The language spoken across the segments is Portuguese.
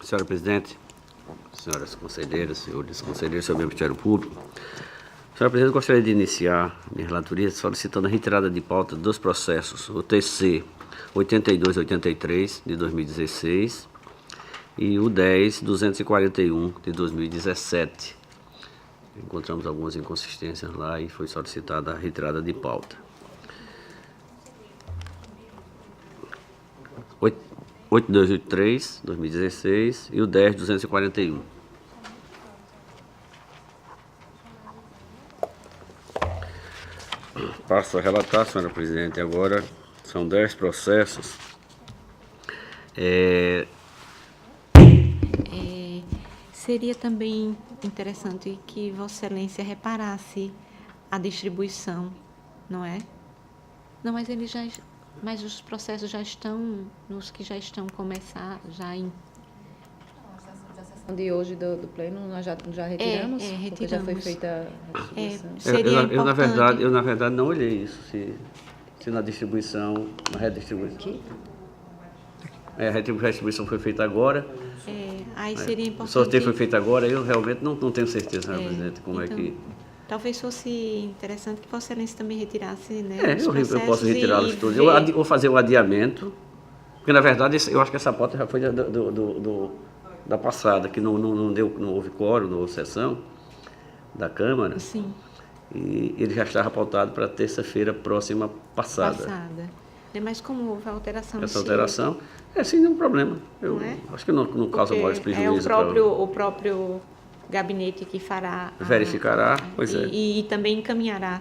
Senhora Presidente, senhoras conselheiras, senhores conselheiros, senhor Ministério Público. Senhora Presidente, eu gostaria de iniciar minha relatoria solicitando a retirada de pauta dos processos, o TC 8283 de 2016 e o 10.241 de 2017. Encontramos algumas inconsistências lá e foi solicitada a retirada de pauta. 8283, 2016 e o 10.241. Passo a relatar, senhora Presidente, agora são 10 processos. Seria também interessante que Vossa Excelência reparasse a distribuição, não é? Não, mas os processos já estão, nos que já estão começados, já em... A sessão de hoje do Pleno, nós já retiramos? retiramos. Porque já foi feita a distribuição. Seria importante... Eu, na verdade, não olhei isso, se na distribuição, na redistribuição. Aqui? A redistribuição foi feita agora. Aí seria importante... O sorteio foi feito agora, eu realmente não tenho certeza, senhora Presidente, como então, é que... Talvez fosse interessante que Vossa Excelência também retirasse, né, os eu posso retirá-los todos. ver... Eu vou fazer um adiamento, porque na verdade eu acho que essa pauta já foi da passada, que não houve quórum, não houve sessão da Câmara. Sim. E ele já estava pautado para terça-feira próxima passada. Mas como houve a alteração... Essa alteração, sem nenhum problema. Eu acho que não causa maiores prejuízos. O próprio gabinete que fará... Verificará, pois é. E também encaminhará,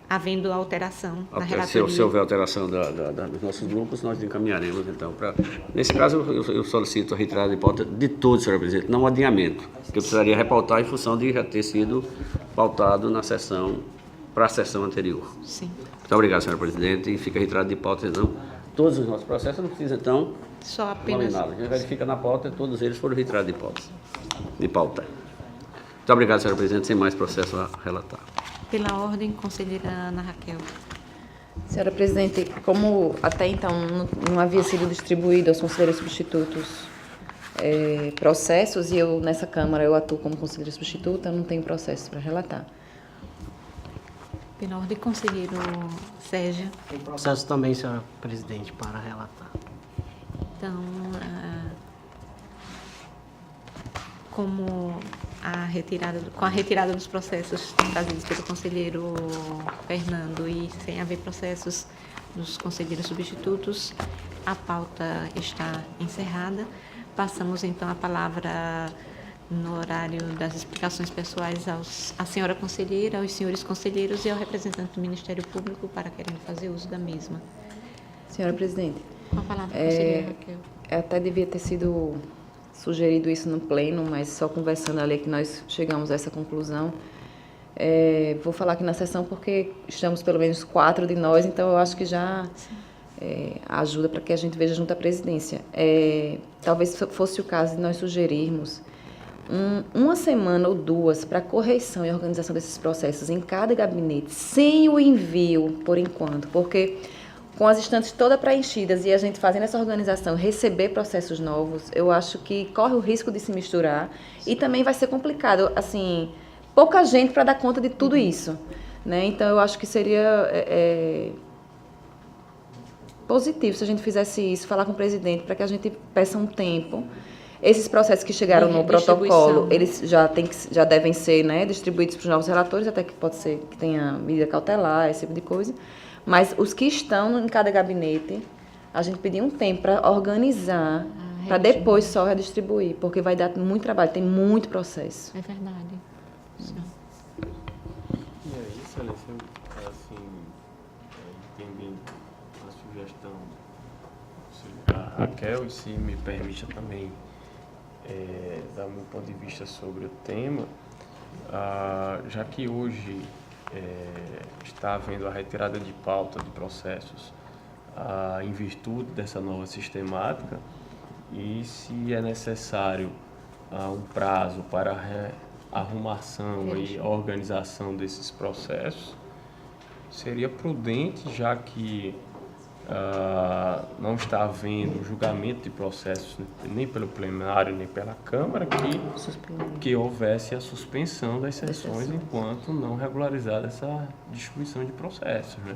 havendo alteração na relatoria. Se houver alteração dos nossos grupos, nós encaminharemos, então, para... Nesse caso, eu solicito a retirada de pauta de todos, senhora Presidente, não adiamento, porque eu precisaria repautar em função de já ter sido pautado na sessão, para a sessão anterior. Sim. Muito obrigado, senhora Presidente, e fica retirado de pauta, então, todos os nossos processos, não precisa, então, só apenas... A gente verifica na pauta, todos eles foram retirados de pauta. Muito obrigado, senhora Presidente, sem mais processo a relatar. Pela ordem, conselheira Ana Raquel. Senhora Presidente, como até então não havia sido distribuído aos conselheiros substitutos processos, e eu nessa Câmara eu atuo como conselheira substituta, não tenho processo para relatar. Pela ordem, conselheiro Sérgio. Tem processo também, senhora Presidente, para relatar. Então, com a retirada dos processos trazidos pelo conselheiro Fernando e sem haver processos dos conselheiros substitutos, a pauta está encerrada. Passamos, então, a palavra no horário das explicações pessoais à senhora conselheira, aos senhores conselheiros e ao representante do Ministério Público para querendo fazer uso da mesma. Senhora Presidente, Com a palavra, conselheira Raquel. Até devia ter sido sugerido isso no Pleno, mas só conversando ali que nós chegamos a essa conclusão. Vou falar aqui na sessão porque estamos pelo menos 4 de nós, então eu acho que já ajuda para que a gente veja junto à presidência. Talvez fosse o caso de nós sugerirmos uma semana ou 2 para correção e organização desses processos em cada gabinete, sem o envio, por enquanto, porque com as estantes todas preenchidas e a gente fazendo essa organização, receber processos novos, eu acho que corre o risco de se misturar e também vai ser complicado, assim, pouca gente para dar conta de tudo isso, né? Então, eu acho que seria positivo se a gente fizesse isso, falar com o presidente para que a gente peça um tempo. Esses processos que chegaram no protocolo, eles já devem ser, né, distribuídos para os novos relatores, até que pode ser que tenha medida cautelar, esse tipo de coisa. Mas os que estão em cada gabinete, a gente pediu um tempo para organizar, para depois só redistribuir, porque vai dar muito trabalho, tem muito processo. É verdade. E aí, Excelência, assim, entendendo a sugestão da Raquel, e se me permita também dar meu ponto de vista sobre o tema, já que hoje está havendo a retirada de pauta de processos em virtude dessa nova sistemática, e se é necessário um prazo para a arrumação e organização desses processos, seria prudente, já que não está havendo julgamento de processos nem pelo plenário nem pela Câmara, que houvesse a suspensão das sessões enquanto não regularizada essa distribuição de processos, né?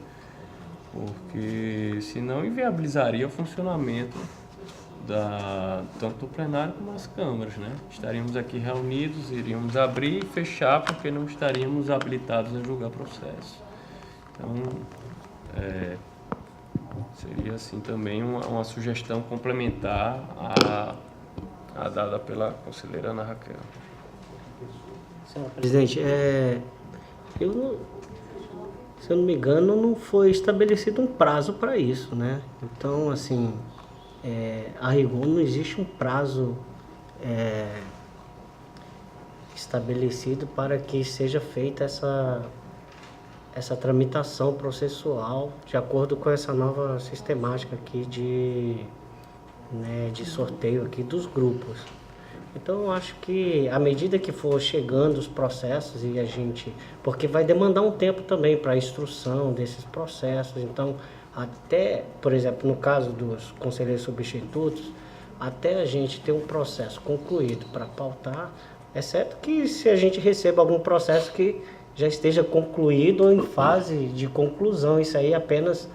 Porque senão inviabilizaria o funcionamento tanto do plenário como das câmaras, né? Estaríamos aqui reunidos, iríamos abrir e fechar porque não estaríamos habilitados a julgar processos. Então, seria assim também uma sugestão complementar à dada pela conselheira Ana Raquel. Senhor presidente, se eu não me engano, não foi estabelecido um prazo para isso, né? Então, assim, a rigor não existe um prazo estabelecido para que seja feita essa tramitação processual de acordo com essa nova sistemática aqui de sorteio aqui dos grupos. Então, eu acho que à medida que for chegando os processos e porque vai demandar um tempo também para a instrução desses processos. Então, até, por exemplo, no caso dos conselheiros substitutos, até a gente ter um processo concluído para pautar, exceto que se a gente receba algum processo que já esteja concluído ou em fase de conclusão, isso aí apenas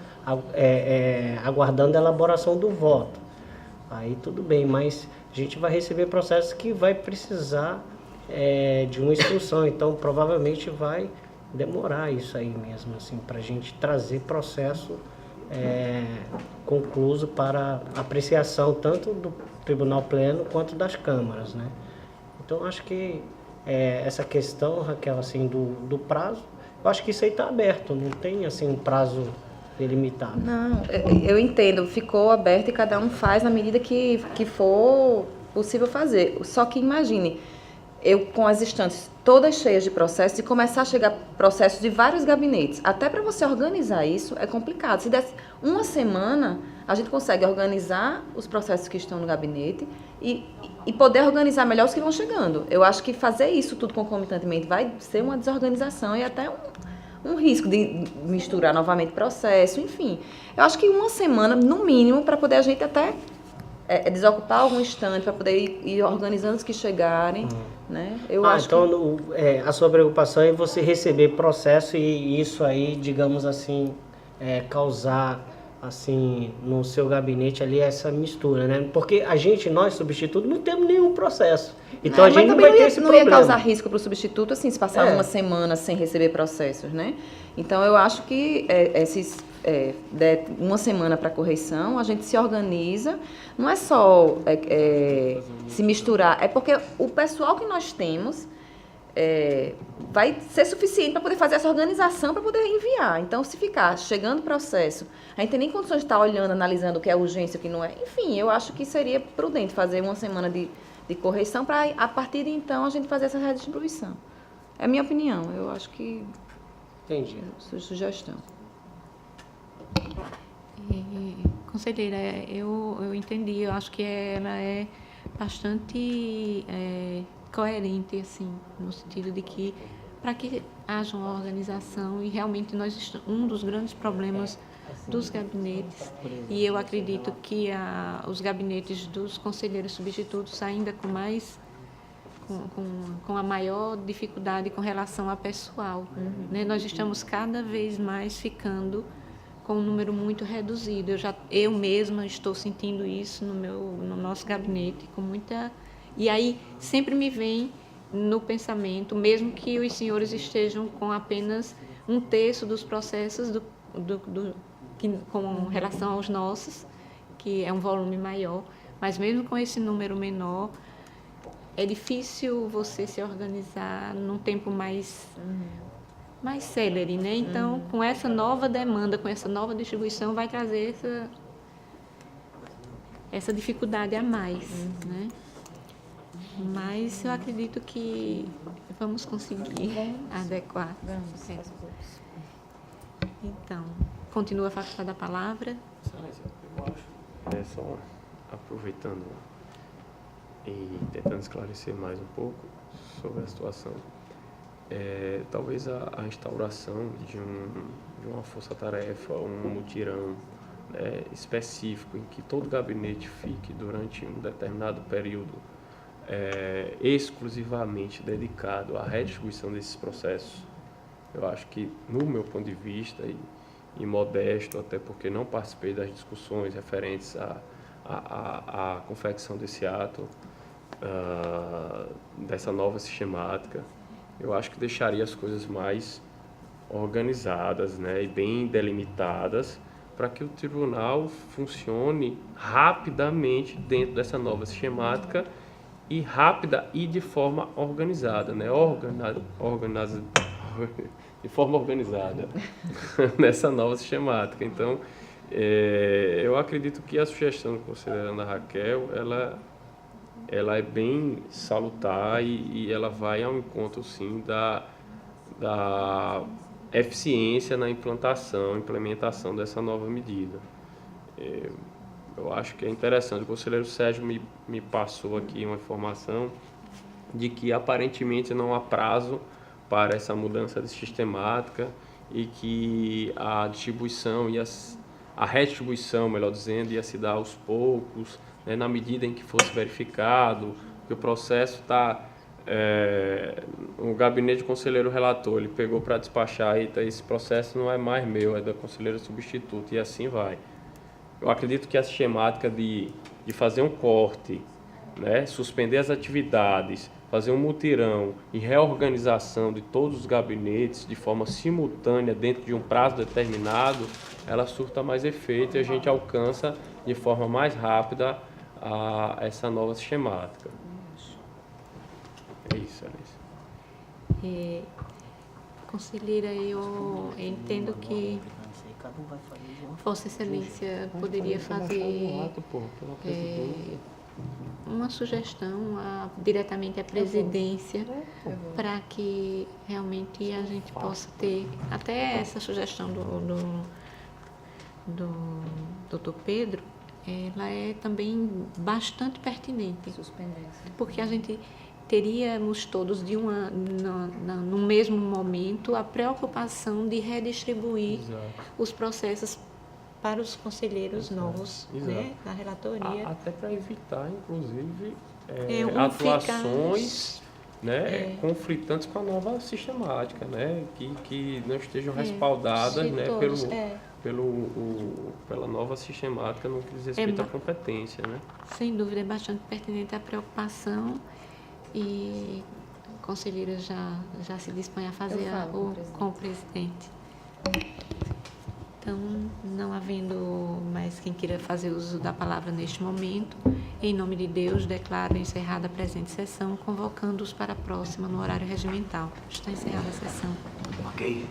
aguardando a elaboração do voto. Aí tudo bem, mas a gente vai receber processos que vai precisar de uma instrução, então provavelmente vai demorar isso aí mesmo, assim, para a gente trazer processo concluso para apreciação tanto do Tribunal Pleno quanto das câmaras, né? Então acho que essa questão, Raquel, assim, do prazo, eu acho que isso aí está aberto, não tem assim um prazo delimitado. Não, eu entendo, ficou aberto e cada um faz na medida que for possível fazer. Só que imagine, eu com as estantes todas cheias de processos e começar a chegar processos de vários gabinetes. Até para você organizar isso é complicado. Se desse uma semana, a gente consegue organizar os processos que estão no gabinete e poder organizar melhor os que vão chegando. Eu acho que fazer isso tudo concomitantemente vai ser uma desorganização e até um risco de misturar novamente processo, enfim. Eu acho que uma semana, no mínimo, para poder a gente até desocupar algum instante, para poder ir organizando os que chegarem, né? Eu acho então a sua preocupação é você receber processo e isso aí, digamos assim, causar assim no seu gabinete ali essa mistura, né? Porque nós substitutos, não temos nenhum processo. Então a gente não vai ter esse problema. Não ia causar risco para o substituto, assim, se passar uma semana sem receber processos, né? Então eu acho que der uma semana para correição, a gente se organiza, não é só se misturar, é porque o pessoal que nós temos vai ser suficiente para poder fazer essa organização, para poder enviar. Então, se ficar chegando o processo, a gente tem nem condições de estar olhando, analisando o que é urgência, o que não é. Enfim, eu acho que seria prudente fazer uma semana de correição para, a partir de então, a gente fazer essa redistribuição. É a minha opinião, eu acho que... Entendi. Sugestão. Conselheira, eu entendi, eu acho que ela é bastante coerente, assim, no sentido de que para que haja uma organização e realmente um dos grandes problemas dos gabinetes, e eu acredito que os gabinetes dos conselheiros substitutos ainda com a maior dificuldade com relação a pessoal, né? Nós estamos cada vez mais ficando com um número muito reduzido. Eu mesma estou sentindo isso no nosso gabinete com muita... E aí sempre me vem no pensamento, mesmo que os senhores estejam com apenas 1/3 dos processos com relação aos nossos, que é um volume maior, mas mesmo com esse número menor, é difícil você se organizar num tempo mais célere, né? Então, com essa nova demanda, com essa nova distribuição, vai trazer essa dificuldade a mais, né? Mas eu acredito que vamos conseguir adequar. Vamos. Então, continua a facultada a palavra. Eu acho, só aproveitando e tentando esclarecer mais um pouco sobre a situação, talvez a instauração de uma força-tarefa, um mutirão específico em que todo gabinete fique durante um determinado período exclusivamente dedicado à redistribuição desses processos, eu acho que, no meu ponto de vista, e modesto, até porque não participei das discussões referentes à confecção desse ato, dessa nova sistemática, eu acho que deixaria as coisas mais organizadas, né, e bem delimitadas, para que o tribunal funcione rapidamente dentro dessa nova sistemática e rápida e de forma organizada, né, de forma organizada nessa nova sistemática. Então, eu acredito que a sugestão da conselheira Ana Raquel, ela é bem salutar e ela vai ao encontro, sim, da eficiência na implementação dessa nova medida. Eu acho que é interessante. O conselheiro Sérgio me passou aqui uma informação de que aparentemente não há prazo para essa mudança de sistemática e que a distribuição e a redistribuição, melhor dizendo, ia se dar aos poucos, né, na medida em que fosse verificado que o processo está... o gabinete de conselheiro relator, ele pegou para despachar e esse processo não é mais meu, é da conselheira substituta, e assim vai. Eu acredito que a sistemática de fazer um corte, né, suspender as atividades, fazer um mutirão e reorganização de todos os gabinetes de forma simultânea dentro de um prazo determinado, ela surta mais efeito e a gente alcança de forma mais rápida essa nova sistemática. É isso, Alice. Conselheira, eu entendo que Vossa Excelência poderia fazer uma sugestão diretamente à presidência para que realmente a gente possa ter até essa sugestão do Dr. Pedro, ela é também bastante pertinente. Porque a gente teríamos todos no mesmo momento a preocupação de redistribuir os processos para os conselheiros novos, né, da relatoria. Até para evitar, inclusive, ficar, atuações conflitantes com a nova sistemática, né, que não estejam respaldadas, né, todos, pela nova sistemática no que diz respeito à competência. Né? Sem dúvida, é bastante pertinente a preocupação e a conselheira já se dispõe a fazer com o presidente. Então, não havendo mais quem queira fazer uso da palavra neste momento, em nome de Deus, declaro encerrada a presente sessão, convocando-os para a próxima no horário regimental. Está encerrada a sessão. Ok.